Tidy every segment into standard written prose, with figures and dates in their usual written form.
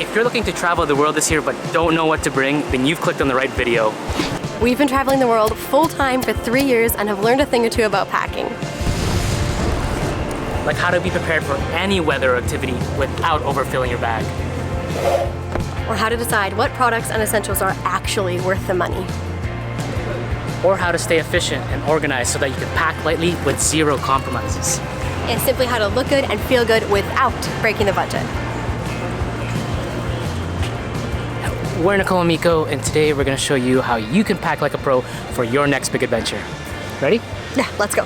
If you're looking to travel the world this year but don't know what to bring, then you've clicked on the right video. We've been traveling the world full-time for 3 years and have learned a thing or two about packing. Like how to be prepared for any weather or activity without overfilling your bag. Or how to decide what products and essentials are actually worth the money. Or how to stay efficient and organized so that you can pack lightly with zero compromises. And simply how to look good and feel good without breaking the budget. We're Nicole and Mico, and today we're gonna show you how you can pack like a pro for your next big adventure. Ready? Yeah, let's go.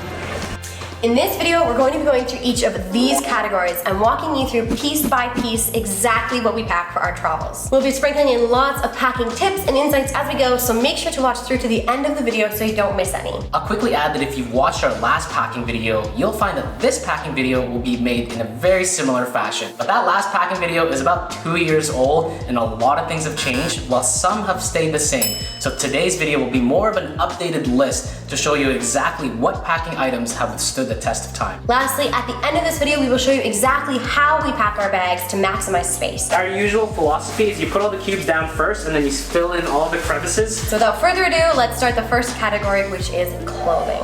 In this video, we're going to be going through each of these categories and walking you through piece by piece exactly what we pack for our travels. We'll be sprinkling in lots of packing tips and insights as we go, so make sure to watch through to the end of the video so you don't miss any. I'll quickly add that if you've watched our last packing video, you'll find that this packing video will be made in a very similar fashion. But that last packing video is about 2 years old and a lot of things have changed while some have stayed the same. So today's video will be more of an updated list to show you exactly what packing items have withstood the test of time. Lastly, at the end of this video, we will show you exactly how we pack our bags to maximize space. Our usual philosophy is you put all the cubes down first and then you fill in all the crevices. So without further ado, let's start the first category, which is clothing.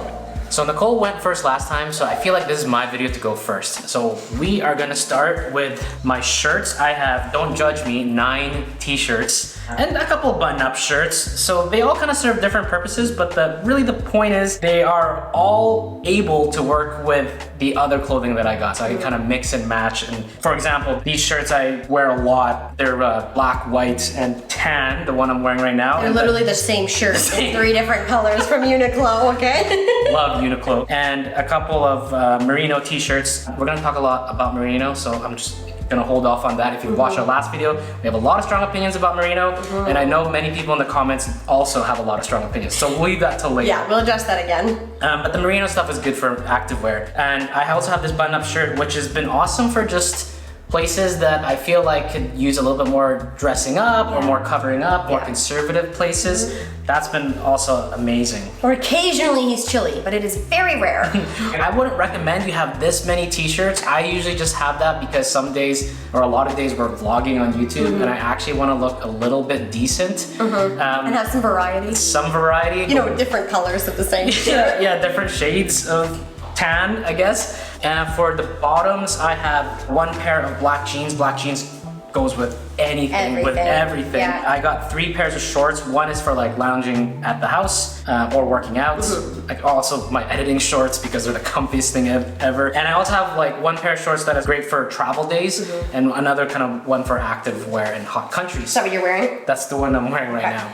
So Nicole went first last time, so I feel like this is my video to go first. So we are gonna start with my shirts. I have, don't judge me, 9 t-shirts and a couple button-up shirts. So they all kind of serve different purposes, but really the point is they are all able to work with the other clothing that I got. So I can kind of mix and match. And for example, these shirts I wear a lot. They're black, white, and tan, the one I'm wearing right now. They're literally the same shirt in 3 different colors from Uniqlo, okay? Love Uniqlo. And a couple of merino t-shirts. We're gonna talk a lot about merino, so I'm just gonna hold off on that. If you watched our last video, we have a lot of strong opinions about merino, and I know many people in the comments also have a lot of strong opinions, so we'll leave that till later. Yeah, we'll address that again. But the merino stuff is good for activewear. And I also have this button-up shirt, which has been awesome for just places that I feel like could use a little bit more dressing up or more covering up, more conservative places. That's been also amazing. Or occasionally he's chilly, but it is very rare. I wouldn't recommend you have this many t-shirts. I usually just have that because some days, or a lot of days, we're vlogging on YouTube and I actually want to look a little bit decent. And have some variety. Some variety. You know, different colors of the same shirt. Yeah, different shades of tan, I guess. And for the bottoms, I have 1 pair of black jeans. Black jeans goes with anything. With everything. Yeah. I got 3 pairs of shorts. 1 is for like lounging at the house or working out. Like also my editing shorts because they're the comfiest thing ever. And I also have like 1 pair of shorts that is great for travel days and another kind of one for active wear in hot countries. Is that what you're wearing? That's the one I'm wearing right now.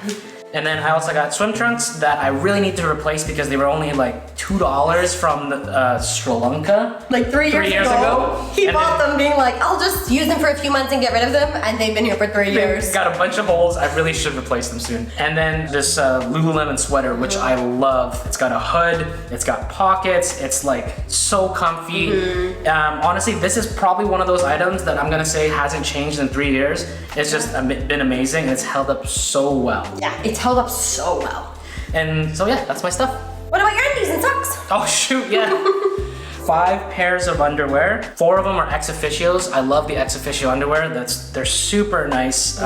And then I also got swim trunks that I really need to replace because they were only like $2 from Sri Lanka. Like 3 years ago. He bought them being like, I'll just use them for a few months and get rid of them. And they've been here for 3 years. Got a bunch of holes. I really should replace them soon. And then this Lululemon sweater, which I love. It's got a hood, it's got pockets. It's like so comfy. Honestly, this is probably one of those items that I'm gonna say hasn't changed in 3 years. It's just been amazing. It's held up so well. Yeah, it's held up so well. And so yeah, that's my stuff. What about your undies and socks? Oh shoot, yeah. 5 pairs of underwear. 4 of them are ex officios. I love the ex officio underwear. They're super nice,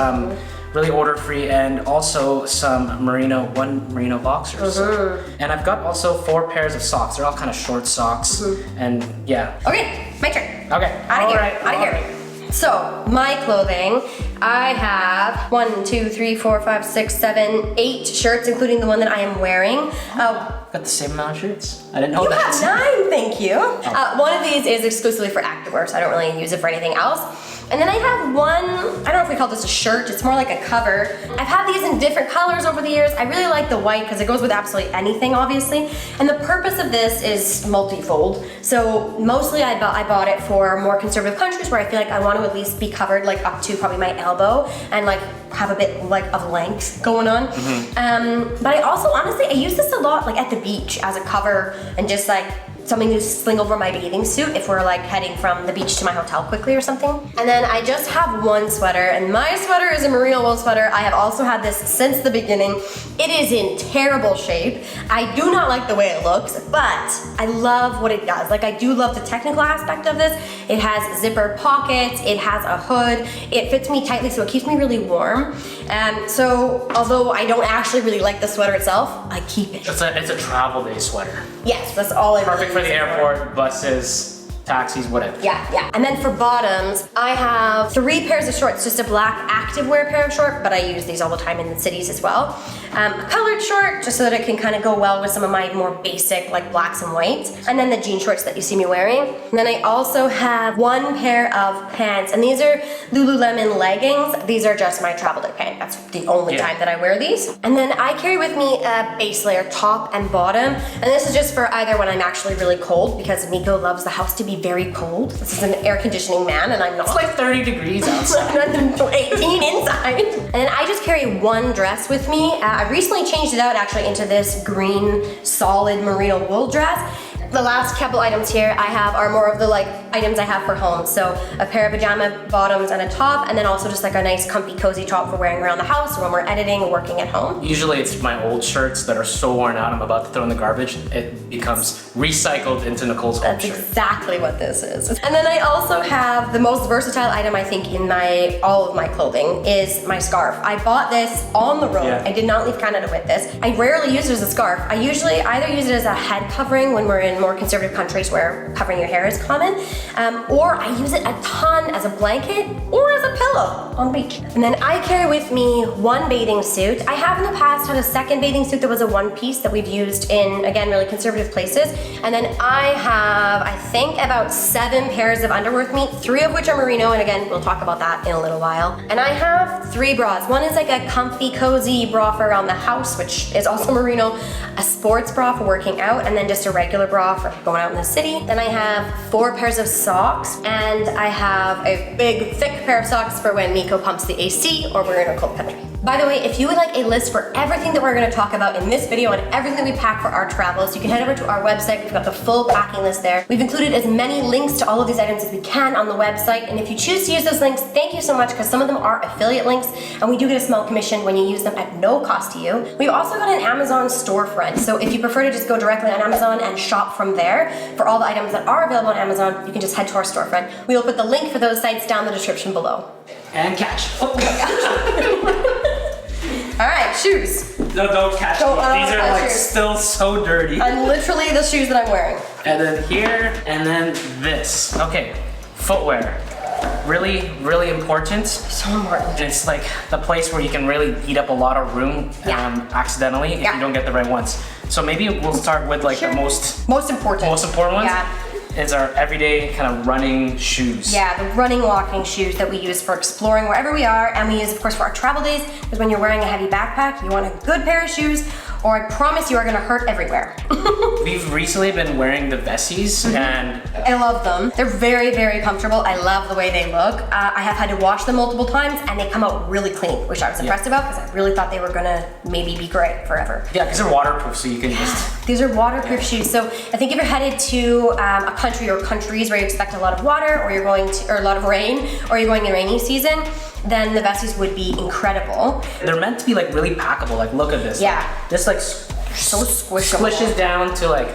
really order free, and also some 1 merino boxers. And I've got also 4 pairs of socks. They're all kind of short socks, and yeah. Okay, my turn. Okay. Out of here. So, my clothing, I have 1, 2, 3, 4, 5, 6, 7, 8 shirts, including the one that I am wearing. Got the same amount of shirts. I didn't know you that. You have 9, thank you. One of these is exclusively for activewear, so I don't really use it for anything else. And then I have one, I don't know if we call this a shirt, it's more like a cover. I've had these in different colors over the years. I really like the white because it goes with absolutely anything, obviously. And the purpose of this is multi-fold. So mostly I bought it for more conservative countries where I feel like I want to at least be covered like up to probably my elbow and like have a bit like of length going on. But I also, honestly, I use this a lot like at the beach as a cover and just like something to sling over my bathing suit if we're like heading from the beach to my hotel quickly or something. And then I just have one sweater, and my sweater is a merino wool sweater. I have also had this since the beginning. It is in terrible shape. I do not like the way it looks, but I love what it does. Like, I do love the technical aspect of this. It has zipper pockets, it has a hood, it fits me tightly so it keeps me really warm. So although I don't actually really like the sweater itself, I keep it. It's a travel day sweater. Yes, that's all I Perfect for really the use it airport, buses, taxis, whatever. Yeah. And then for bottoms, I have 3 pairs of shorts, just a black activewear pair of short, but I use these all the time in the cities as well. A colored short, just so that it can kind of go well with some of my more basic, like blacks and whites. And then the jean shorts that you see me wearing. And then I also have 1 pair of pants, and these are Lululemon leggings. These are just my travel day pants. That's the only time that I wear these. And then I carry with me a base layer, top and bottom. And this is just for either when I'm actually really cold, because Mico loves the house to be very cold. This is an air conditioning man, and I'm not. It's like 30 degrees outside. 18 inside. And then I just carry 1 dress with me. I recently changed it out actually into this green solid merino wool dress. The last couple items here I have are more of the like items I have for home. So a pair of pajama bottoms and a top, and then also just like a nice comfy cozy top for wearing around the house or when we're editing or working at home. Usually it's my old shirts that are so worn out I'm about to throw in the garbage. It becomes recycled into Nicole's home shirt. That's exactly what this is. And then I also have the most versatile item I think in all of my clothing is my scarf. I bought this on the road. Yeah. I did not leave Canada with this. I rarely use it as a scarf. I usually either use it as a head covering when we're in more conservative countries where covering your hair is common, or I use it a ton as a blanket or as a pillow on the beach. And then I carry with me 1 bathing suit. I have in the past had a second bathing suit that was a 1-piece that we've used in, again, really conservative places. And then I have, I think, about 7 pairs of underwear with me, 3 of which are merino, and again, we'll talk about that in a little while. And I have 3 bras. One is like a comfy, cozy bra for around the house, which is also merino, a sports bra for working out, and then just a regular bra for going out in the city. Then I have 4 pairs of socks, and I have a big, thick pair of socks for when Mico pumps the AC or we're in a cold country. By the way, if you would like a list for everything that we're going to talk about in this video and everything that we pack for our travels, you can head over to our website. We've got the full packing list there. We've included as many links to all of these items as we can on the website, and if you choose to use those links, thank you so much, because some of them are affiliate links, and we do get a small commission when you use them at no cost to you. We've also got an Amazon storefront, so if you prefer to just go directly on Amazon and shop from there for all the items that are available on Amazon, you can just head to our storefront. We will put the link for those sites down in the description below. And cash. Oh. All right, shoes. No, don't catch me. These are like shoes. still so dirty. And literally the shoes that I'm wearing. And then here, and then this. Okay, footwear. Really, really important. So important. And it's like the place where you can really eat up a lot of room accidentally if you don't get the right ones. So maybe we'll start with like the most important ones. Yeah. Is our everyday kind of running shoes. Yeah, the running, walking shoes that we use for exploring wherever we are, and we use, of course, for our travel days, because when you're wearing a heavy backpack, you want a good pair of shoes, or I promise you are gonna hurt everywhere. We've recently been wearing the Vessies, and I love them. They're very, very comfortable. I love the way they look. I have had to wash them multiple times, and they come out really clean, which I was impressed about, because I really thought they were gonna maybe be gray forever. Yeah, because they're waterproof, so you can just... These are waterproof shoes. So I think if you're headed to a country or countries where you expect a lot of water, or you're going to, or a lot of rain, or you're going in rainy season, then the Vessies would be incredible. They're meant to be like really packable. Like, look at this. Yeah. This like So squishable. squishes down to like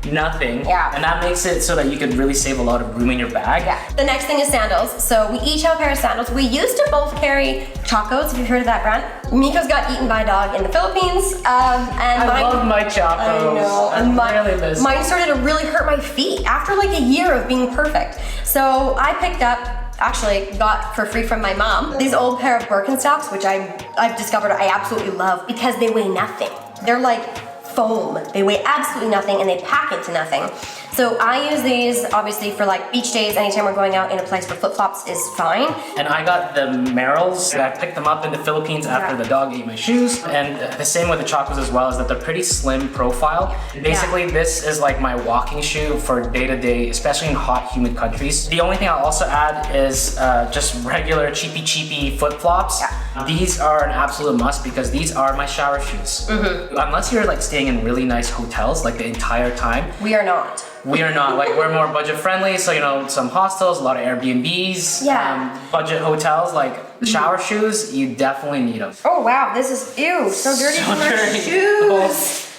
nothing. Yeah. And that makes it so that you can really save a lot of room in your bag. Yeah. The next thing is sandals. So we each have a pair of sandals. We used to both carry Chacos, if you've heard of that brand. Mico's got eaten by a dog in the Philippines. And I love my Chacos. I know. And mine started to really hurt my feet after like a year of being perfect. So I picked up, actually got for free from my mom, these old pair of Birkenstocks, which I've discovered I absolutely love because they weigh nothing. They're like foam. They weigh absolutely nothing and they pack into nothing. So I use these obviously for like beach days, anytime we're going out in a place where flip-flops is fine. And I got the Merrells, and I picked them up in the Philippines after the dog ate my shoes. And the same with the Chacos as well, is that they're pretty slim profile. Basically, this is like my walking shoe for day-to-day, especially in hot, humid countries. The only thing I'll also add is just regular cheapy flip-flops. These are an absolute must because these are my shower shoes. Unless you're like staying in really nice hotels like the entire time. We are not. We are not. Like, we're more budget friendly, so you know, some hostels, a lot of Airbnbs, budget hotels, like shower shoes, you definitely need them. Oh wow, this is ew, so dirty from our shoes.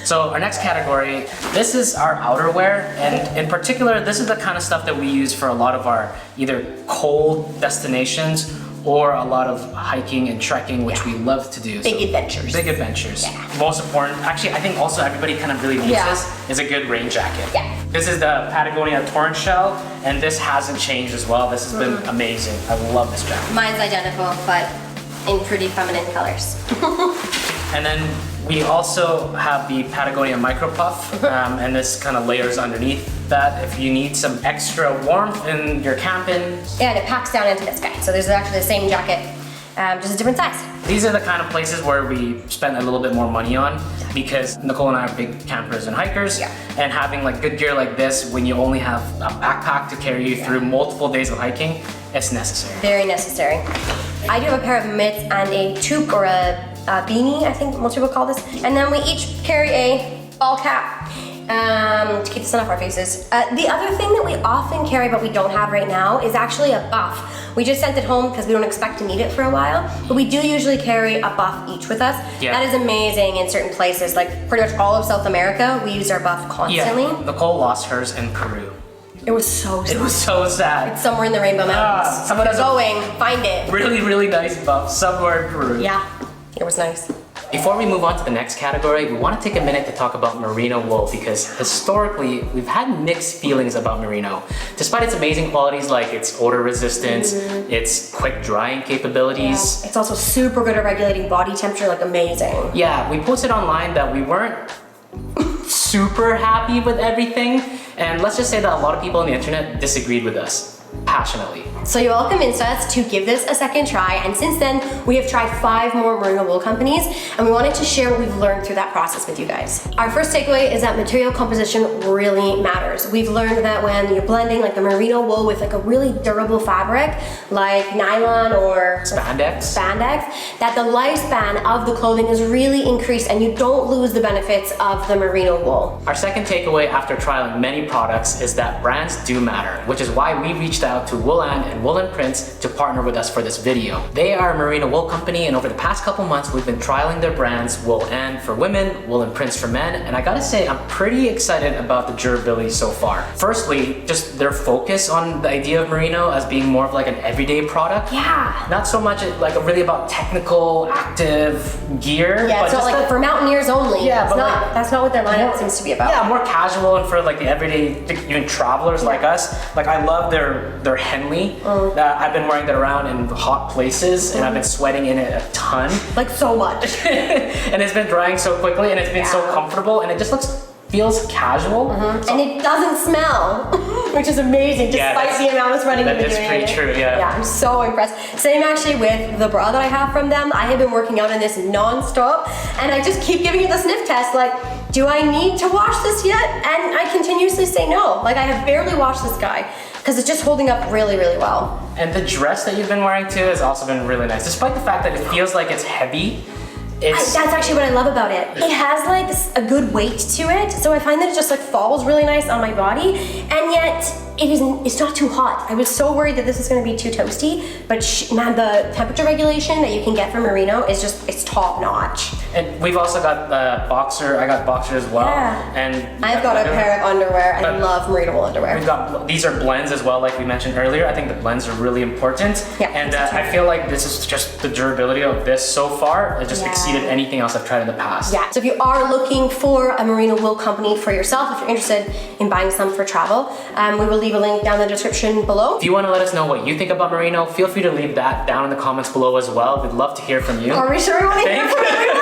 So our next category, this is our outerwear, and in particular, this is the kind of stuff that we use for a lot of our either cold destinations or a lot of hiking and trekking, which we love to do. Big adventures. Big adventures. Yeah. Most important, actually, I think also everybody kind of really needs this, is a good rain jacket. Yeah. This is the Patagonia Torrent Shell, and this hasn't changed as well. This has been amazing. I love this jacket. Mine's identical, but in pretty feminine colors. And then we also have the Patagonia Micro Puff, and this kind of layers underneath that if you need some extra warmth in your camping. Yeah, and it packs down into this guy. So there's actually the same jacket, just a different size. These are the kind of places where we spend a little bit more money on because Nicole and I are big campers and hikers, and having like good gear like this when you only have a backpack to carry you through multiple days of hiking, it's necessary. Very necessary. I do have a pair of mitts and a toque or a beanie, I think most people call this. And then we each carry a ball cap to keep the sun off our faces. The other thing that we often carry but we don't have right now is actually a buff. We just sent it home because we don't expect to need it for a while, but we do usually carry a buff each with us. Yeah. That is amazing in certain places, like pretty much all of South America, we use our buff constantly. Yeah, Nicole lost hers in Peru. It was so sad. It was so sad. It's somewhere in the Rainbow Mountains. Someone has going, find it. Really, really nice buff somewhere in Peru. Yeah, it was nice. Before we move on to the next category, we want to take a minute to talk about merino wool because historically we've had mixed feelings about merino. Despite its amazing qualities like its odor resistance, its quick drying capabilities. Yeah. It's also super good at regulating body temperature, like amazing. Yeah, we posted online that we weren't super happy with everything, and let's just say that a lot of people on the internet disagreed with us passionately. So you're welcome into us to give this a second try, and since then we have tried 5 more merino wool companies, and we wanted to share what we've learned through that process with you guys. Our first takeaway is that material composition really matters. We've learned that when you're blending like the merino wool with like a really durable fabric like nylon or spandex, that the lifespan of the clothing is really increased and you don't lose the benefits of the merino wool. Our second takeaway after trialing many products is that brands do matter, which is why we reached out to Wooland and Woolen Prints to partner with us for this video. They are a merino wool company, and over the past couple months we've been trialing their brands Wooland for women, Woolen Prints for men, and I gotta say I'm pretty excited about the durability so far. Firstly, just their focus on the idea of merino as being more of like an everyday product. Yeah. Not so much like really about technical, active gear. Yeah, it's not like for mountaineers only. Yeah, but not, that's not what their lineup seems to be about. Yeah, more casual and for like the everyday, even travelers like us. Like I love their Henley. I've been wearing that around in hot places and I've been sweating in it a ton. Like so much. And it's been drying so quickly and it's been so comfortable and it just feels casual. So, and it doesn't smell, which is amazing despite the amount of sweating you've been doing. That is pretty true, yeah. Yeah, I'm so impressed. Same actually with the bra that I have from them. I have been working out in this non-stop and I just keep giving it the sniff test like, do I need to wash this yet? And I continuously say no. Like I have barely washed this guy because it's just holding up really, really well. And the dress that you've been wearing too has also been really nice. Despite the fact that it feels like it's heavy, that's actually what I love about it. It has like a good weight to it, so I find that it just like falls really nice on my body, and yet it's not too hot. I was so worried that this is going to be too toasty, but man, the temperature regulation that you can get from merino is it's top notch. And we've also got the boxer. I got boxer as well. Yeah. And I've got a pair of underwear. I love merino wool underwear. We've got these are blends as well, like we mentioned earlier. I think the blends are really important. Yeah. And I feel like this is just the durability of this so far. It just exceeded anything else I've tried in the past. Yeah. So if you are looking for a merino wool company for yourself, if you're interested in buying some for travel, we will leave a link down in the description below. If you want to let us know what you think about merino, feel free to leave that down in the comments below as well. We'd love to hear from you. Are we sure we want to hear from everyone?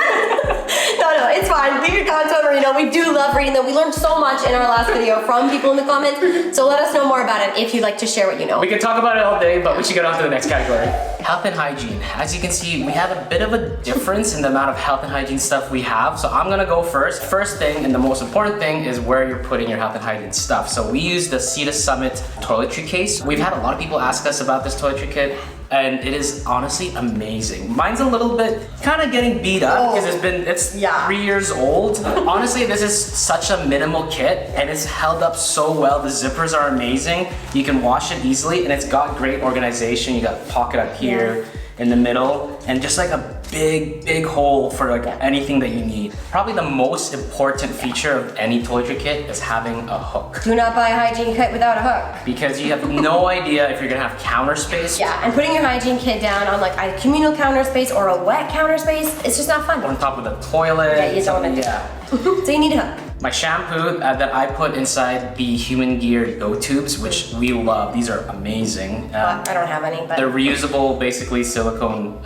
No, it's fine. Leave your comments on merino. We do love reading them. We learned so much in our last video from people in the comments. So let us know more about it if you'd like to share what you know. We could talk about it all day, but we should get on to the next category. Health and hygiene. As you can see, we have a bit of a difference in the amount of health and hygiene stuff we have. So I'm gonna go first. First thing, and the most important thing, is where you're putting your health and hygiene stuff. So we use the Sea to Summit toiletry case. We've had a lot of people ask us about this toiletry kit, and it is honestly amazing. Mine's a little bit kind of getting beat up because it's 3 years old. Honestly, this is such a minimal kit and it's held up so well. The zippers are amazing. You can wash it easily and it's got great organization. You got a pocket up here in the middle and just like a big hole for like anything that you need. Probably the most important feature of any toiletry kit is having a hook. Do not buy a hygiene kit without a hook. Because you have no idea if you're gonna have counter space. Yeah, and putting your hygiene kit down on like a communal counter space or a wet counter space, it's just not fun. Or on top of the toilet. Yeah, you don't want to do that. So you need a hook. My shampoo that I put inside the Human Gear Go tubes, which we love. These are amazing. Well, I don't have any, but they're reusable, basically silicone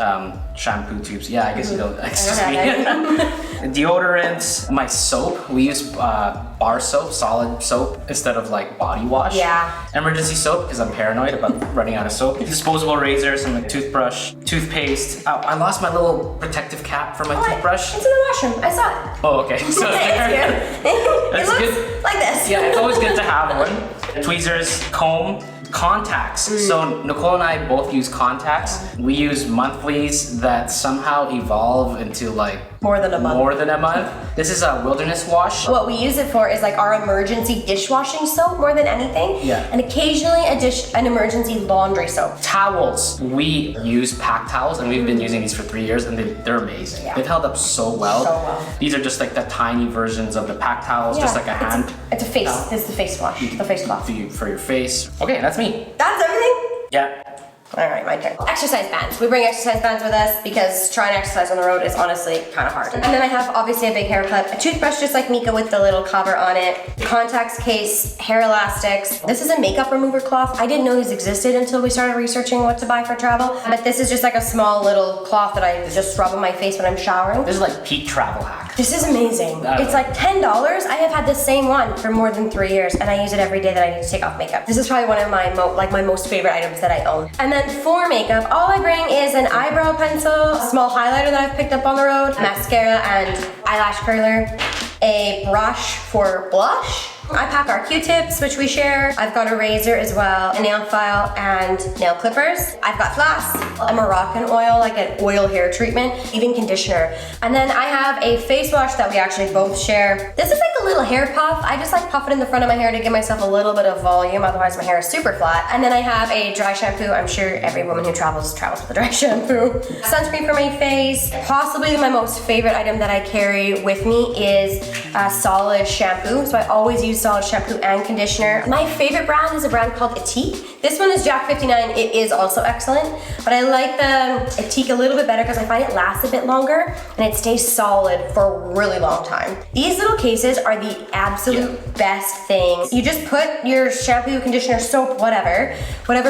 shampoo tubes. Yeah, I guess you don't. Excuse me. Deodorants. My soap. We use bar soap, solid soap, instead of like body wash. Yeah. Emergency soap because I'm paranoid about running out of soap. Disposable razors, some like toothbrush, toothpaste. Oh, I lost my little protective cap for my toothbrush. It's in the washroom. I saw it. Oh, okay. So It looks good. like this. Yeah, it's always good to have one. Tweezers, comb, contacts. So Nicole and I both use contacts. We use monthlies that somehow evolve into like More than a month. This is a wilderness wash. What we use it for is like our emergency dishwashing soap more than anything. Yeah. And occasionally an emergency laundry soap. Towels. We use pack towels and we've been using these for 3 years and they're amazing. Yeah. They've held up so well. So well. These are just like the tiny versions of the pack towels, just like a hand. It's a face. This is the face wash. The face cloth. For your face. Okay, that's me. That's everything? Yeah. All right, my turn. Exercise bands. We bring exercise bands with us because trying to exercise on the road is honestly kind of hard. And then I have obviously a big hair clip, a toothbrush just like Mico with the little cover on it, contacts case, hair elastics. This is a makeup remover cloth. I didn't know these existed until we started researching what to buy for travel. But this is just like a small little cloth that I just rub on my face when I'm showering. This is like peak travel hack. This is amazing. It's like $10. I have had the same one for more than 3 years and I use it every day that I need to take off makeup. This is probably one of my my most favorite items that I own. And then for makeup, all I bring is an eyebrow pencil, a small highlighter that I've picked up on the road, mascara and eyelash curler, a brush for blush. I pack our Q-tips, which we share. I've got a razor as well, a nail file, and nail clippers. I've got floss, a Moroccan oil, like an oil hair treatment, even conditioner. And then I have a face wash that we actually both share. This is like a little hair puff. I just like puff it in the front of my hair to give myself a little bit of volume, otherwise my hair is super flat. And then I have a dry shampoo. I'm sure every woman who travels with a dry shampoo. Sunscreen for my face. Possibly my most favorite item that I carry with me is a solid shampoo. So I always use solid shampoo and conditioner. My favorite brand is a brand called Etique. This one is Jack 59. It is also excellent, but I like the Etique a little bit better because I find it lasts a bit longer and it stays solid for a really long time. These little cases are the absolute best thing. You just put your shampoo, conditioner, soap, whatever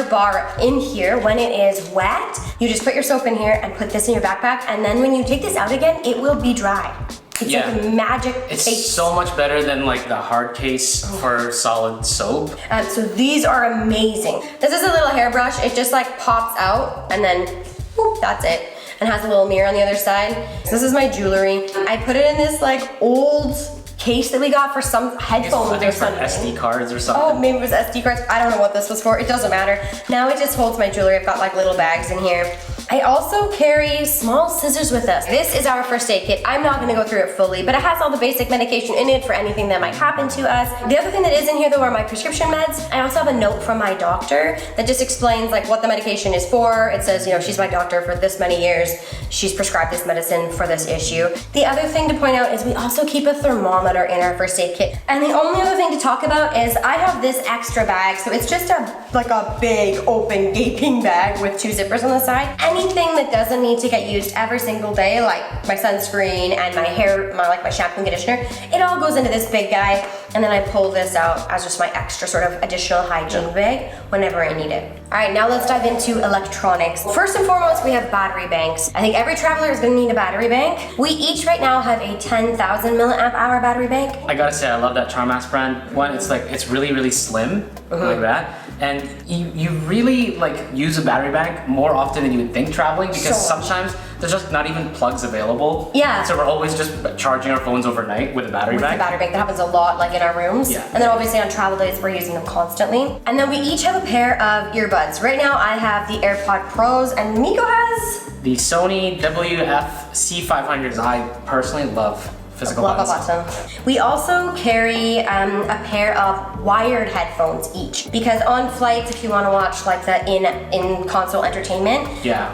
bar in here. When it is wet, you just put your soap in here and put this in your backpack, and then when you take this out again, it will be dry. It's like a magic It's case. so much better than like the hard case for solid soap. So these are amazing. This is a little hairbrush. It just like pops out and then whoop, that's it. And has a little mirror on the other side. So this is my jewelry. I put it in this like old case that we got for some headphones or something. SD cards or something. Oh, maybe it was SD cards. I don't know what this was for. It doesn't matter. Now it just holds my jewelry. I've got like little bags in here. I also carry small scissors with us. This is our first aid kit. I'm not gonna go through it fully, but it has all the basic medication in it for anything that might happen to us. The other thing that is in here though are my prescription meds. I also have a note from my doctor that just explains like what the medication is for. It says, you know, she's my doctor for this many years. She's prescribed this medicine for this issue. The other thing to point out is we also keep a thermometer in our first aid kit. And the only other thing to talk about is I have this extra bag. So it's just like a big open gaping bag with 2 zippers on the side. Anything that doesn't need to get used every single day, like my sunscreen and my hair, my shampoo and conditioner, it all goes into this big guy. And then I pull this out as just my extra sort of additional hygiene bag whenever I need it. All right, now let's dive into electronics. First and foremost, we have battery banks. I think every traveler is gonna need a battery bank. We each right now have a 10,000 milliamp hour battery bank. I gotta say, I love that Charmass brand one. It's like, it's really, really slim, like that. and you really like use a battery bank more often than you would think traveling, because sometimes there's just not even plugs available. Yeah. So we're always just charging our phones overnight with a battery bank. With the battery bank, that happens a lot, like in our rooms. Yeah. And then obviously on travel days, we're using them constantly. And then we each have a pair of earbuds. Right now, I have the AirPod Pros, and Mico has the Sony WF-C500s. I personally love physical love buttons. a button. We also carry a pair of wired headphones each, because on flights, if you want to watch like the in console entertainment,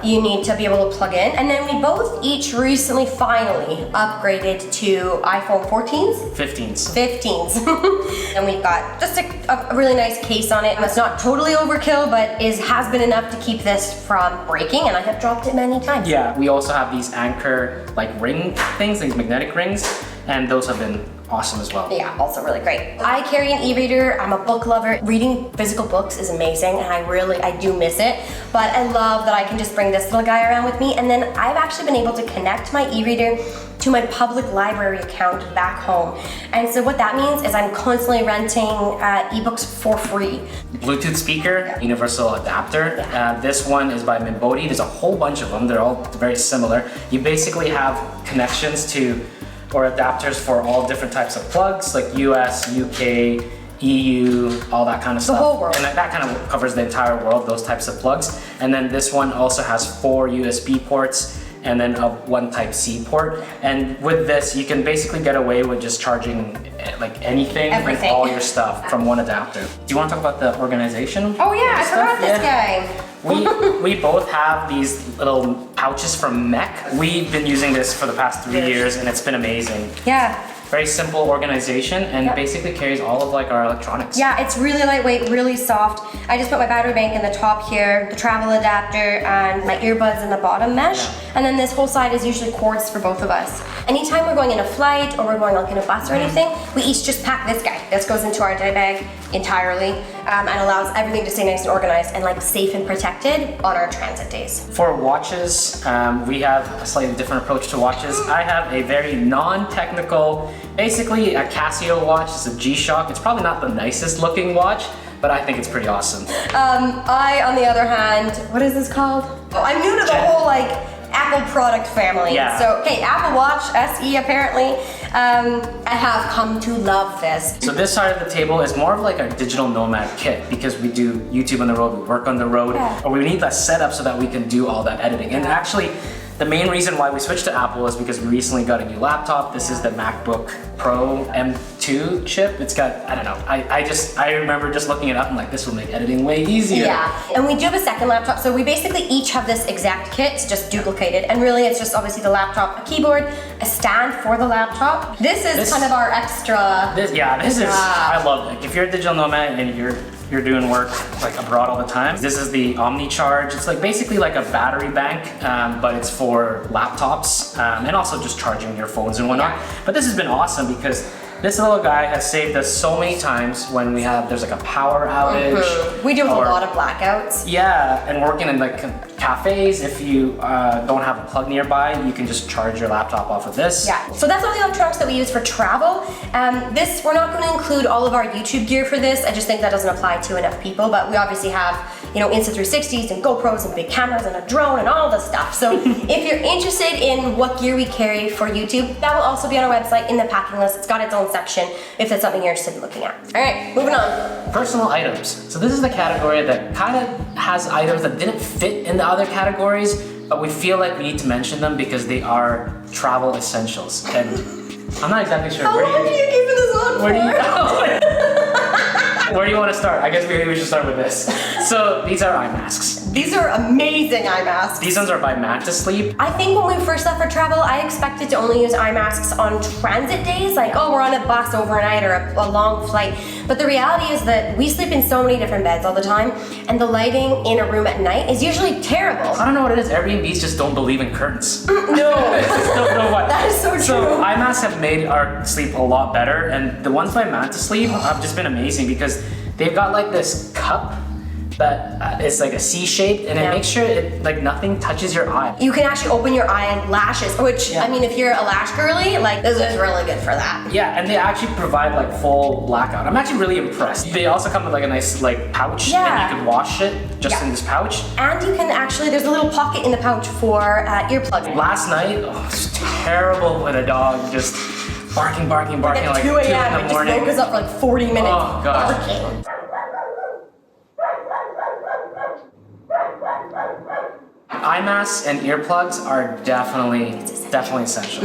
you need to be able to plug in. And then we both each recently finally upgraded to iPhone 14s? 15s. And we've got just a really nice case on it. It's not totally overkill, but has been enough to keep this from breaking, and I have dropped it many times. Yeah, we also have these anchor like ring things, these magnetic rings, and those have been awesome as well. Yeah, also really great. I carry an e-reader. I'm a book lover. Reading physical books is amazing, and I do miss it. But I love that I can just bring this little guy around with me. And then I've actually been able to connect my e-reader to my public library account back home. And so what that means is I'm constantly renting ebooks for free. Bluetooth speaker, universal adapter. This one is by Minbody. There's a whole bunch of them. They're all very similar. You basically have connections to or adapters for all different types of plugs, like US, UK, EU, all that kind of stuff. The whole world. And that kind of covers the entire world, those types of plugs. And then this one also has 4 USB ports and then a 1 Type-C port. And with this, you can basically get away with just charging like anything with all your stuff from one adapter. Do you want to talk about the organization? Oh yeah, I forgot this guy. We both have these little pouches from Mech. We've been using this for the past 3 years, and it's been amazing. Yeah. Very simple organization, and basically carries all of like our electronics. Yeah, it's really lightweight, really soft. I just put my battery bank in the top here, the travel adapter, and my earbuds in the bottom mesh. And then this whole side is usually cords for both of us. Anytime we're going in a flight or we're going like in a bus or anything, we each just pack this guy. This goes into our day bag entirely, and allows everything to stay nice and organized and like safe and protected on our transit days. For watches, we have a slightly different approach to watches. I have a very non-technical, basically a Casio watch. It's a G-Shock. It's probably not the nicest looking watch, but I think it's pretty awesome. I, on the other hand, what is this called? Oh, I'm new to the whole like Apple product family. Yeah. So, okay, Apple Watch SE apparently. I have come to love this. So this side of the table is more of like a digital nomad kit, because we do YouTube on the road, we work on the road, or we need that setup so that we can do all that editing. And actually, the main reason why we switched to Apple is because we recently got a new laptop. This is the MacBook Pro M2 chip. It's got, I don't know, I remember just looking it up and like, this will make editing way easier. Yeah, and we do have a second laptop, so we basically each have this exact kit, it's just duplicated. And really it's just obviously the laptop, a keyboard, a stand for the laptop. This is kind of our extra. This is, I love it. If you're a digital nomad and you're doing work like abroad all the time, this is the Omni Charge. It's like basically like a battery bank, but it's for laptops and also just charging your phones and whatnot. But this has been awesome because this little guy has saved us so many times when there's like a power outage. We do have a lot of blackouts. Yeah, and working in like cafes, if you don't have a plug nearby, you can just charge your laptop off of this. Yeah, so that's all the electronics that we use for travel. We're not going to include all of our YouTube gear for this. I just think that doesn't apply to enough people, but we obviously have, Insta360s and GoPros and big cameras and a drone and all this stuff. So if you're interested in what gear we carry for YouTube, that will also be on our website in the packing list. It's got its own section if that's something you're interested in looking at. All right, moving on. Personal items. So this is the category that kind of has items that didn't fit in the other categories, but we feel like we need to mention them because they are travel essentials. And I'm not exactly sure. How long are you keeping this on for? Where do you want to start? I guess maybe we should start with this. So these are eye masks. These are amazing eye masks. These ones are by Mantis Sleep. I think when we first left for travel, I expected to only use eye masks on transit days, like, we're on a bus overnight or a long flight. But the reality is that we sleep in so many different beds all the time, and the lighting in a room at night is usually terrible. I don't know what it is. Airbnbs just don't believe in curtains. No. Don't know what. That is so true. So eye masks have made our sleep a lot better, and the ones by Mantis Sleep have just been amazing because they've got like this cup that is like a C shaped, and it makes sure it like nothing touches your eye. You can actually open your eye lashes, which I mean, if you're a lash girly, like this is really good for that. Yeah, and they actually provide like full blackout. I'm actually really impressed. They also come with like a nice like pouch, and you can wash it just in this pouch. And you can actually, there's a little pocket in the pouch for earplugs. Last night, it was terrible with a dog just barking Like like 2 a.m. in the morning. It just woke us up for like 40 minutes Oh gosh. barking. Eye masks and earplugs are definitely essential.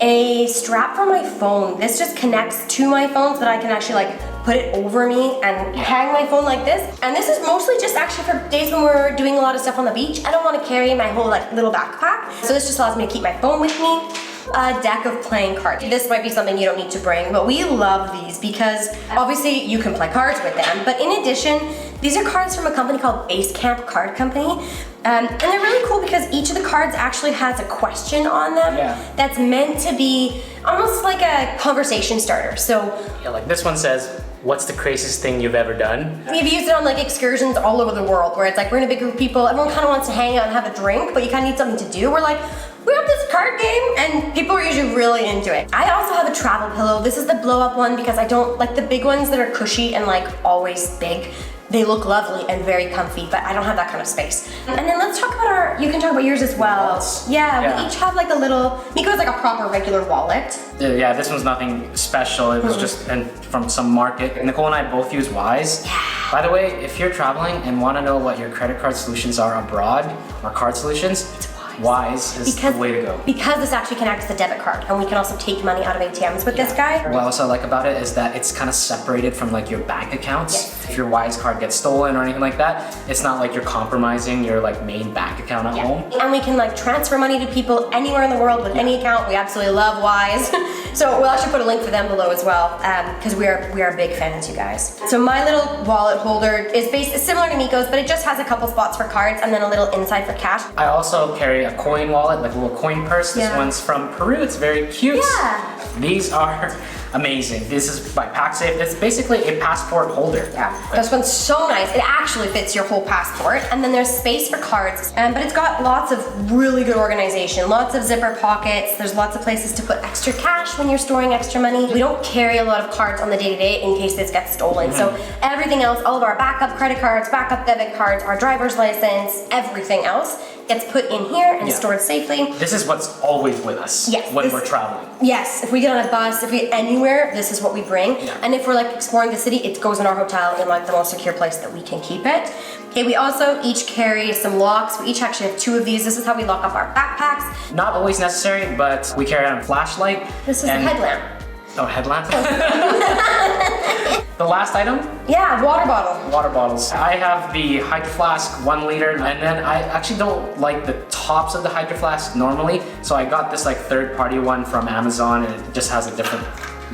A strap for my phone. This just connects to my phone so that I can actually like put it over me and hang my phone like this. And this is mostly just actually for days when we're doing a lot of stuff on the beach. I don't want to carry my whole like little backpack. So this just allows me to keep my phone with me. A deck of playing cards. This might be something you don't need to bring, but we love these because obviously you can play cards with them. But in addition, these are cards from a company called Basecamp Card Company. And they're really cool because each of the cards actually has a question on them that's meant to be almost like a conversation starter. So yeah, like this one says, what's the craziest thing you've ever done? we've used it on like excursions all over the world where it's like we're in a big group of people, everyone kind of wants to hang out and have a drink, but you kind of need something to do. We're like, we have this card game, and people are usually really into it. I also have a travel pillow. This is the blow up one because I don't like the big ones that are cushy and like always big. They look lovely and very comfy, but I don't have that kind of space. And then let's talk about you can talk about yours as well. Yeah, we each have like a little, Mico has like a proper regular wallet. Yeah, this one's nothing special. It was just from some market. Nicole and I both use Wise. By the way, if you're traveling and want to know what your credit card solutions are abroad, or card solutions, Wise is the way to go. Because this actually connects to the debit card, and we can also take money out of ATMs with this guy. What else I like about it is that it's kind of separated from like your bank accounts. If your Wise card gets stolen or anything like that, it's not like you're compromising your like main bank account at home. And we can like transfer money to people anywhere in the world with any account. We absolutely love Wise. So we'll actually put a link for them below as well, because we are big fans, you guys. So my little wallet holder is similar to Mico's, but it just has a couple spots for cards and then a little inside for cash. I also carry a coin wallet, like a little coin purse. This one's from Peru. It's very cute. These are amazing. This is by PackSafe. It's basically a passport holder. This one's so nice. It actually fits your whole passport. And then there's space for cards, but it's got lots of really good organization, lots of zipper pockets. There's lots of places to put extra cash when you're storing extra money. We don't carry a lot of cards on the day-to-day in case this gets stolen. So everything else, all of our backup credit cards, backup debit cards, our driver's license, everything else gets put in here and stored safely. This is what's always with us when we're traveling. Yes, if we get on a bus, if we get anywhere, this is what we bring. And if we're like exploring the city, it goes in our hotel in like the most secure place that we can keep it. Okay, we also each carry some locks. We each actually have 2 of these. This is how we lock up our backpacks. Not always necessary, but we carry on a flashlight. This is a headlamp. Oh, headlamp? The last item? Yeah, water bottle. Water bottles. I have the Hydro Flask 1 liter, and then I actually don't like the tops of the Hydro Flask normally, so I got this like third-party one from Amazon, and it just has a different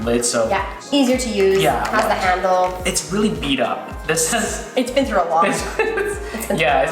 lid, so easier to use. Has the handle. It's really beat up. This has. It's been through a lot. It's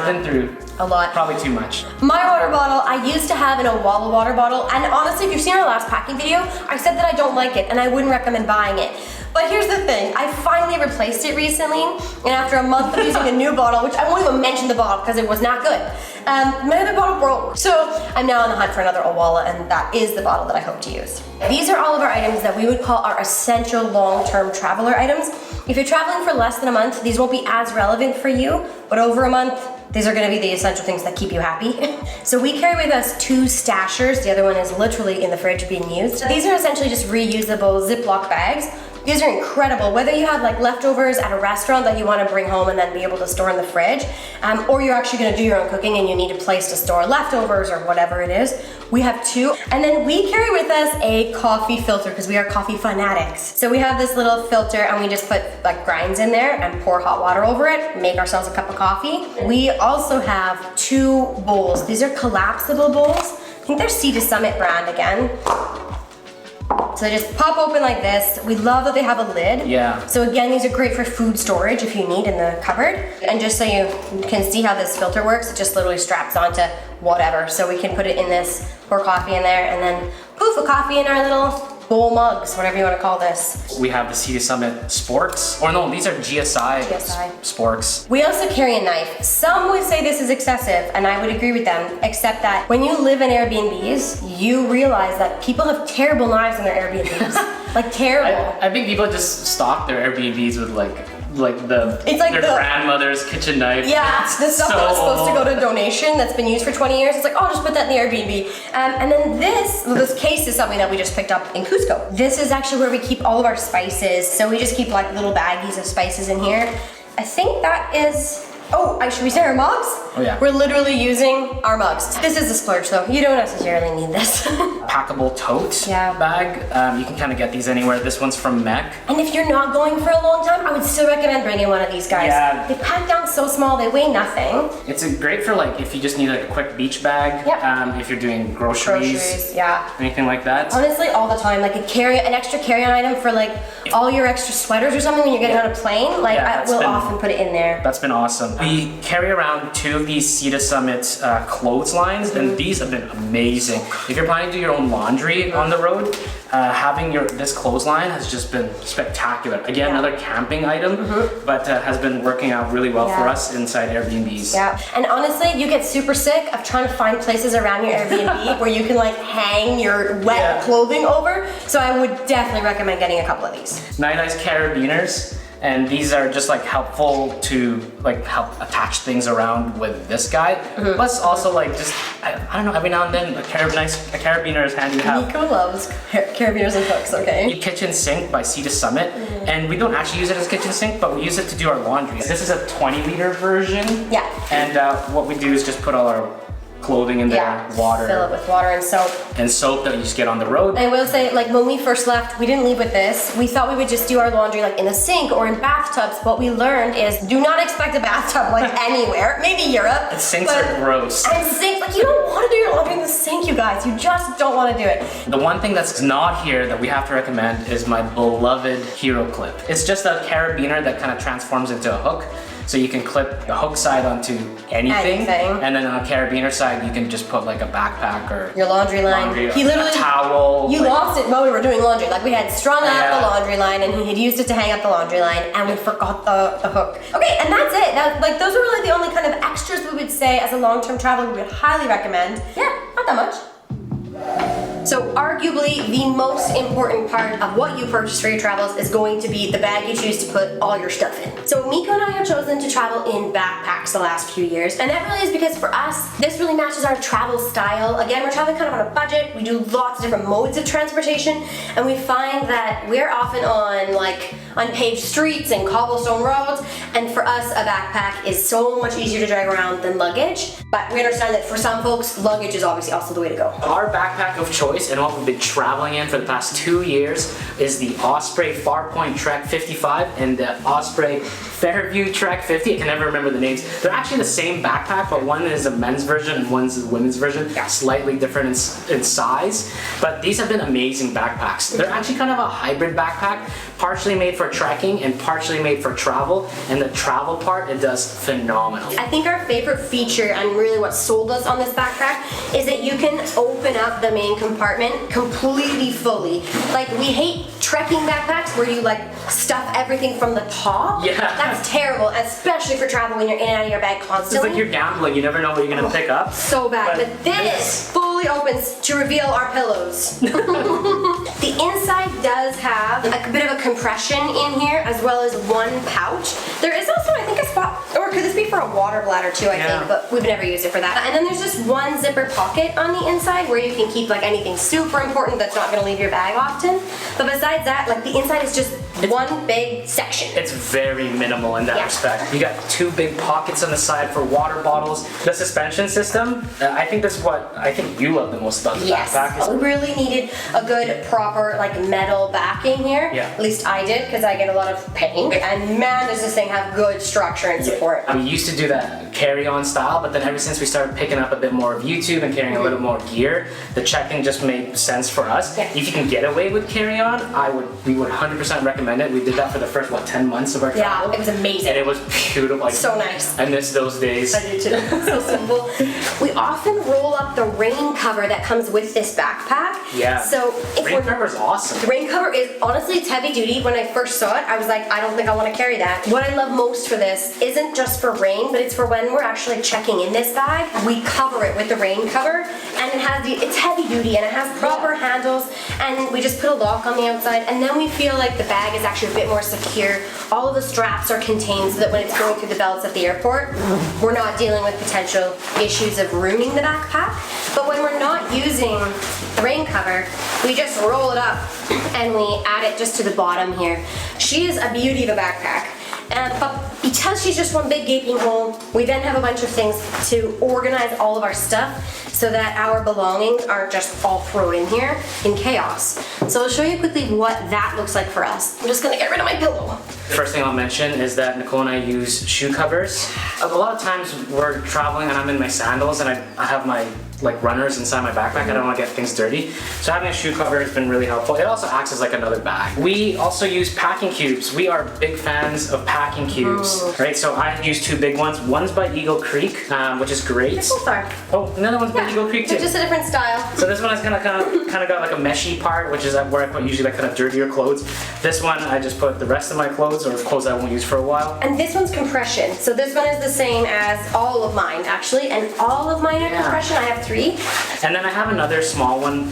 been through a lot. Probably too much. My water bottle, I used to have in a Walla water bottle, and honestly, if you've seen our last packing video, I said that I don't like it and I wouldn't recommend buying it. But here's the thing, I finally replaced it recently, and after a month of using a new bottle, which I won't even mention the bottle because it was not good, my other bottle broke. So I'm now on the hunt for another Owala, and that is the bottle that I hope to use. These are all of our items that we would call our essential long-term traveler items. If you're traveling for less than a month, these won't be as relevant for you, but over a month, these are gonna be the essential things that keep you happy. So we carry with us 2 stashers. The other one is literally in the fridge being used. These are essentially just reusable Ziploc bags. These are incredible, whether you have like leftovers at a restaurant that you want to bring home and then be able to store in the fridge, or you're actually going to do your own cooking and you need a place to store leftovers or whatever it is. We have 2. And then we carry with us a coffee filter because we are coffee fanatics. So we have this little filter and we just put like grinds in there and pour hot water over it, make ourselves a cup of coffee. We also have 2 bowls. These are collapsible bowls. I think they're Sea to Summit brand again. So they just pop open like this. We love that they have a lid. So again, these are great for food storage if you need in the cupboard. And just so you can see how this filter works, it just literally straps onto whatever. So we can put it in this, pour coffee in there, and then poof, a coffee in our little bowl mugs, whatever you want to call this. We have the Sea to Summit Sports, or no, these are GSI. Sports. We also carry a knife. Some would say this is excessive, and I would agree with them, except that when you live in Airbnbs, you realize that people have terrible knives in their Airbnbs. Like terrible. I think people just stock their Airbnbs with like their grandmother's kitchen knife. Yeah, the stuff that was supposed to go to donation that's been used for 20 years. It's like, oh, just put that in the Airbnb. And then this case is something that we just picked up in Cusco. This is actually where we keep all of our spices. So we just keep like little baggies of spices in here. I think that is. Oh, should we say our mugs? Oh yeah. We're literally using our mugs. This is a splurge though. You don't necessarily need this. Packable tote bag. You can kind of get these anywhere. This one's from Mech. And if you're not going for a long time, I would still recommend bringing one of these guys. Yeah. They pack down so small, they weigh nothing. It's great for like if you just need like a quick beach bag. Yep. If you're doing groceries. Yeah. Anything like that. Honestly, all the time. Like an extra carry-on item for like all your extra sweaters or something when you're getting on a plane. Like I will often put it in there. That's been awesome. We carry around 2 of these Sea to Summit clotheslines, and these have been amazing. If you're planning to do your own laundry on the road, having this clothesline has just been spectacular. Again, another camping item, but has been working out really well for us inside Airbnbs. Yeah, and honestly, you get super sick of trying to find places around your Airbnb where you can like hang your wet clothing over. So I would definitely recommend getting a couple of these. Nice carabiners. And these are just like helpful to like help attach things around with this guy. Plus also like just, I don't know, every now and then a carabiner is handy to have. Nico loves carabiners and hooks, okay? A kitchen sink by Sea to Summit. And we don't actually use it as a kitchen sink, but we use it to do our laundry. This is a 20-liter version. Yeah. And what we do is just put all our clothing in there, water. Fill it with water and soap. And soap that you just get on the road. I will say, like when we first left, we didn't leave with this. We thought we would just do our laundry like in the sink or in bathtubs. What we learned is do not expect a bathtub like anywhere. Maybe Europe. And sinks are gross. And sinks, like you don't want to do your laundry in the sink, you guys. You just don't want to do it. The one thing that's not here that we have to recommend is my beloved Hero Clip. It's just a carabiner that kind of transforms into a hook. So you can clip the hook side onto anything. And then on the carabiner side, you can just put like a backpack or your laundry line. He literally, a towel. You lost it while we were doing laundry. Like we had strung out the laundry line and he had used it to hang up the laundry line and we forgot the hook. Okay, and that's it. Like those are really the only kind of extras we would say as a long-term traveler we would highly recommend. Yeah, not that much. So arguably the most important part of what you purchase for your travels is going to be the bag you choose to put all your stuff in. So Mico and I have chosen to travel in backpacks the last few years, and that really is because for us, this really matches our travel style. Again, we're traveling kind of on a budget, we do lots of different modes of transportation, and we find that we're often on like unpaved streets and cobblestone roads, and for us a backpack is so much easier to drag around than luggage, but we understand that for some folks, luggage is obviously also the way to go. Our backpack of choice and what we've been traveling in for the past 2 years is the Osprey Farpoint Trek 55 and the Osprey Fairview Trek 50. I can never remember the names. They're actually the same backpack, but one is a men's version and one's a women's version. Slightly different in size, but these have been amazing backpacks. They're actually kind of a hybrid backpack, partially made for trekking and partially made for travel, and the travel part, it does phenomenal. I think our favorite feature and really what sold us on this backpack is that you can open up the main compartment completely fully. Like we hate trekking backpacks where you like stuff everything from the top. Yeah. That's terrible, especially for travel when you're in and out of your bag constantly. It's like you're gambling, you never know what you're gonna pick up. So bad, but this fully opens to reveal our pillows. The inside does have a bit of a compression in here as well as one pouch. There is also, I think, a spot, or could this be for a water bladder too, I think, but we've never used it for that. And then there's just one zipper pocket on the inside where you can keep like anything super important that's not gonna leave your bag often. But besides that, like the inside is just one big section. It's very minimal in that respect. You got 2 big pockets on the side for water bottles. The suspension system, I think that's what I think you love the most about the backpack. We really needed a good proper like metal backing here. At least I did, because I get a lot of pain. And man, does this thing have good structure and support. We used to do that carry-on style, but then ever since we started picking up a bit more of YouTube and carrying a little more gear, the checking just made sense for us. If you can get away with carry-on, we would 100% recommend it. We did that for the first 10 months of our travel. Yeah, it was amazing. And it was beautiful. Like, so nice. I miss those days. I do too. So simple. We often roll up the rain cover that comes with this backpack. Yeah. So if Rain cover is awesome. the rain cover is, honestly, it's heavy duty. When I first saw it, I was like, I don't think I want to carry that. What I love most for this isn't just for rain, but it's for when we're actually checking in this bag. We cover it with the rain cover, and it's heavy duty, and it has proper handles, and we just put a lock on the outside, and then we feel like the bag is actually a bit more secure. All of the straps are contained so that when it's going through the belts at the airport, we're not dealing with potential issues of ruining the backpack. But when we're not using the rain cover, we just roll it up and we add it just to the bottom here. She is a beauty of a backpack. But because she's just one big gaping hole, we then have a bunch of things to organize all of our stuff so that our belongings aren't just all thrown in here in chaos. So I'll show you quickly what that looks like for us. I'm just gonna get rid of my pillow. First thing I'll mention is that Nicole and I use shoe covers. A lot of times we're traveling and I'm in my sandals and I have my like runners inside my backpack. I don't want to get things dirty. So having a shoe cover has been really helpful. It also acts as like another bag. We also use packing cubes. We are big fans of packing cubes, right? So I use two big ones. One's by Eagle Creek, which is great. Both are. Oh, another one's by Eagle Creek too. They're just a different style. So this one has kind of got like a meshy part, which is where I put usually like kind of dirtier clothes. This one I just put the rest of my clothes or clothes I won't use for a while. And this one's compression. So this one is the same as all of mine actually, and all of mine are compression. I have 3. And then I have another small one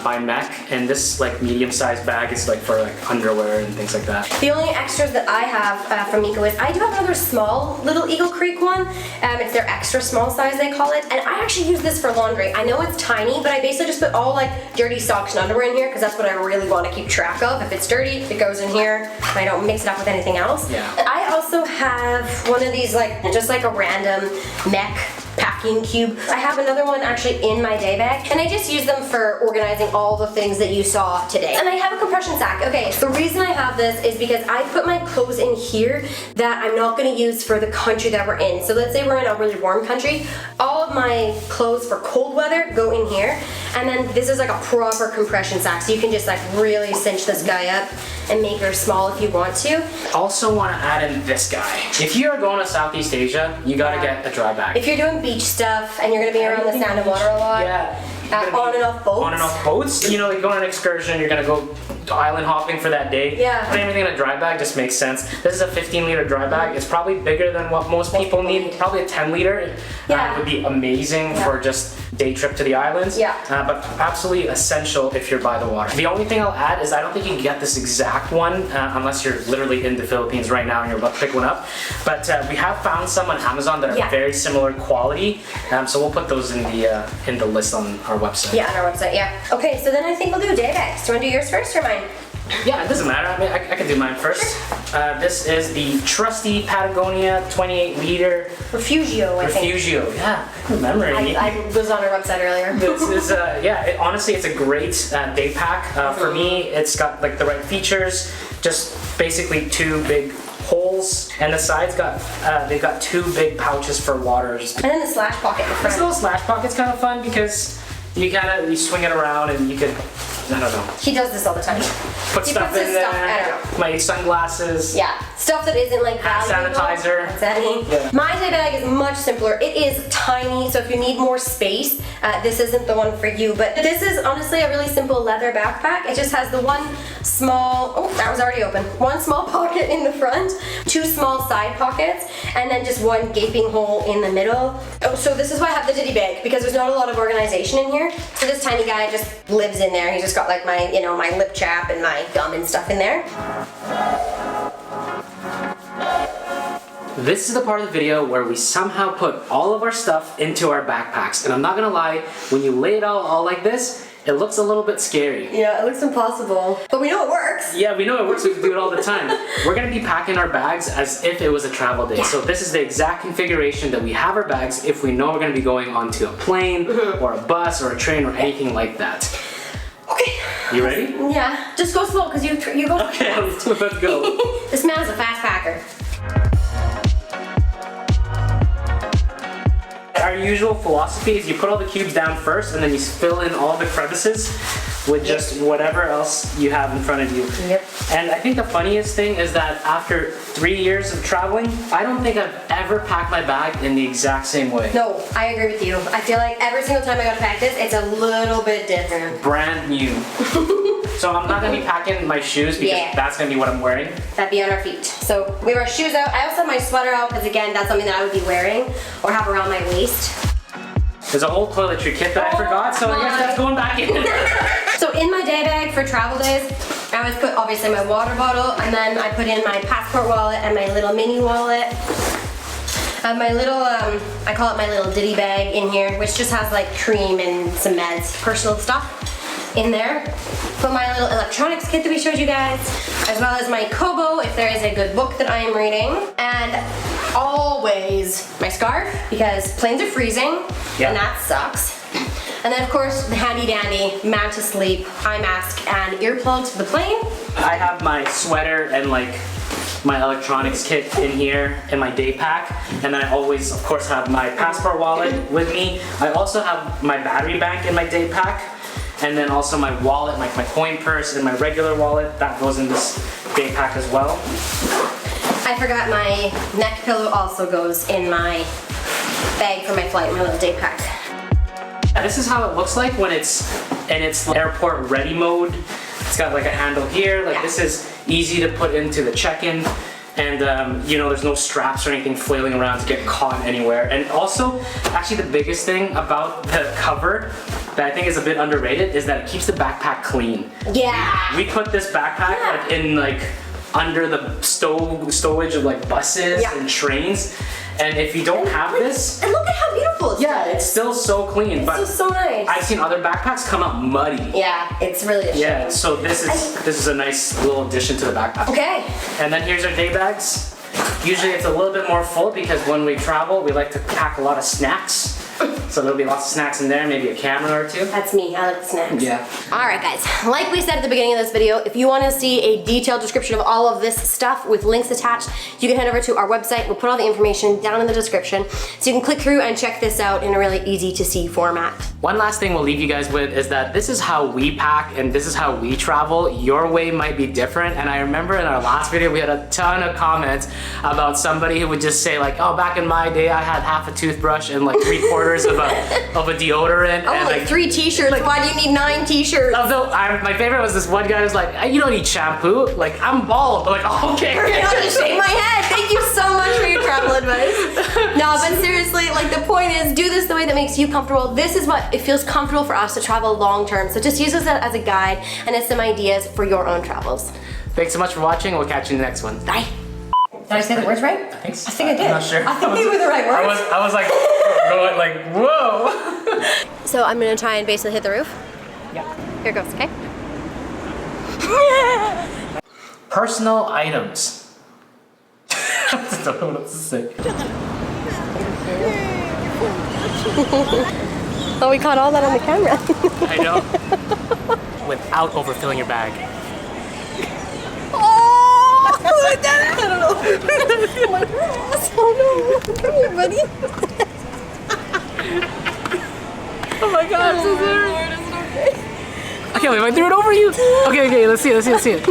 by Mech, and this like medium-sized bag is like for like underwear and things like that. The only extras that I have from Mico is I do have another small little Eagle Creek one. It's their extra small size they call it, and I actually use this for laundry. I know it's tiny, but I basically just put all like dirty socks and underwear in here because that's what I really want to keep track of. If it's dirty, it goes in here. I don't mix it up with anything else. Yeah. I also have one of these like just like a random Mech packing cube. I have another one actually in my day bag, and I just use them for organizing all the things that you saw today. And I have a compression sack. Okay, the reason I have this is because I put my clothes in here that I'm not going to use for the country that we're in. So let's say we're in a really warm country, all of my clothes for cold weather go in here, and then this is like a proper compression sack, so you can just like really cinch this guy up and make her small if you want to. Also want to add in this guy. If you are going to Southeast Asia, you gotta get a dry bag. If you're doing beach stuff and you're gonna be around the sand and water a lot, on and off boats. On and off boats. You know, like going on an excursion, you're gonna go island hopping for that day. Yeah. Putting everything in a dry bag just makes sense. This is a 15-liter dry bag. It's probably bigger than what most people need. Probably a 10-liter would be amazing for just day trip to the islands. Yeah. But absolutely essential if you're by the water. The only thing I'll add is I don't think you can get this exact one unless you're literally in the Philippines right now and you're about to pick one up. But we have found some on Amazon that are very similar quality. So we'll put those in the list on our website. Yeah, on our website, yeah. Okay, so then I think we'll do day bags. Do you want to do yours first or mine? Yeah, it doesn't matter. I mean, I can do mine first. This is the trusty Patagonia 28-liter Refugio, I think. Refugio, yeah. Good memory. I was on our website earlier. This is, honestly, it's a great day pack. For me, it's got like the right features. Just basically 2 big holes, and the sides they've got 2 big pouches for waters. And then the slash pocket in the front. This little slash pocket's kind of fun because you swing it around and you could, I don't know. He does this all the time. Put stuff in there. I don't know. My sunglasses. Yeah, stuff that isn't like valuable. Sanitizer. Yeah. My day bag is much simpler. It is tiny, so if you need more space, this isn't the one for you. But this is honestly a really simple leather backpack. It just has the one small, that was already open. One small pocket in the front, 2 small side pockets, and then just one gaping hole in the middle. Oh, so this is why I have the ditty bag, because there's not a lot of organization in here. So this tiny guy just lives in there. He's just got like my, my lip chap and my gum and stuff in there. This is the part of the video where we somehow put all of our stuff into our backpacks. And I'm not gonna lie, when you lay it all like this, it looks a little bit scary. Yeah, it looks impossible. But we know it works. Yeah, we know it works. We do it all the time. We're gonna be packing our bags as if it was a travel day. So this is the exact configuration that we have our bags if we know we're gonna be going onto a plane or a bus or a train or anything like that. Okay. You ready? Yeah. Just go slow, because you go fast. Okay, let's go. This man's a fast packer. Are usual philosophy is you put all the cubes down first and then you fill in all the crevices with just whatever else you have in front of you. Yep. And I think the funniest thing is that after 3 years of traveling, I don't think I've ever packed my bag in the exact same way. No, I agree with you. I feel like every single time I go to pack this, it's a little bit different. Brand new. So I'm not gonna be packing my shoes because that's gonna be what I'm wearing. That'd be on our feet. So we have our shoes out. I also have my sweater out because again, that's something that I would be wearing or have around my waist. There's a whole toiletry kit that I forgot, so I guess that's going back in. So in my day bag for travel days, I always put obviously my water bottle, and then I put in my passport wallet and my little mini wallet. I have my little, I call it my little ditty bag in here, which just has like cream and some meds, personal stuff in there. Put my little electronics kit that we showed you guys, as well as my Kobo if there is a good book that I am reading. And always my scarf, because planes are freezing, and that sucks. And then of course the handy dandy mount to sleep, eye mask, and earplugs for the plane. I have my sweater and like my electronics kit in here in my day pack, and then I always of course have my passport wallet with me. I also have my battery bank in my day pack, and then also my wallet, like my coin purse and my regular wallet, that goes in this day pack as well. I forgot my neck pillow also goes in my bag for my flight, my little day pack. This is how it looks like when it's in its airport ready mode. It's got like a handle here, like this is easy to put into the check-in, and you know, there's no straps or anything flailing around to get caught anywhere. And also, actually the biggest thing about the cover that I think is a bit underrated is that it keeps the backpack clean. Yeah. We put this backpack like in like under the stowage of like buses and trains. And if you don't have this, and look at how beautiful it is. Yeah, it's still so clean. But so nice. I've seen other backpacks come out muddy. Yeah, it's really a shame. Yeah, so this is a nice little addition to the backpack. Okay. And then here's our day bags. Usually it's a little bit more full because when we travel, we like to pack a lot of snacks. So there'll be lots of snacks in there, maybe a camera or two. That's me, I like the snacks. Yeah. Alright guys, like we said at the beginning of this video, if you want to see a detailed description of all of this stuff with links attached, you can head over to our website. We'll put all the information down in the description so you can click through and check this out in a really easy to see format. One last thing we'll leave you guys with is that this is how we pack and this is how we travel. Your way might be different, and I remember in our last video we had a ton of comments about somebody who would just say like, oh, back in my day I had half a toothbrush and like 3/4 of a deodorant. Oh, and like 3 t-shirts, like, why do you need 9 t-shirts? Although my favorite was this one guy who was like, you don't need shampoo, like I'm bald. I'm like, oh, okay. I'll just shave my head. Thank you so much for your travel advice. No, but seriously, like the point is, do this the way that makes you comfortable. This is what it feels comfortable for us to travel long term. So just use this as a guide and as some ideas for your own travels. Thanks so much for watching. We'll catch you in the next one. Bye. Did I say the words right? I think so. I think I did. I'm not sure. I think they were the right words. I was like, going like, whoa. So I'm gonna try and basically hit the roof. Yeah. Here goes, okay? Personal items. I don't know what to say. Oh, we caught all that on the camera. I know. Without overfilling your bag. Oh, I did it. I don't know. My grass. Oh no. Come here, buddy. Oh my god, oh, Lord, is it okay? Okay, wait, I threw it over you. Okay, let's see it.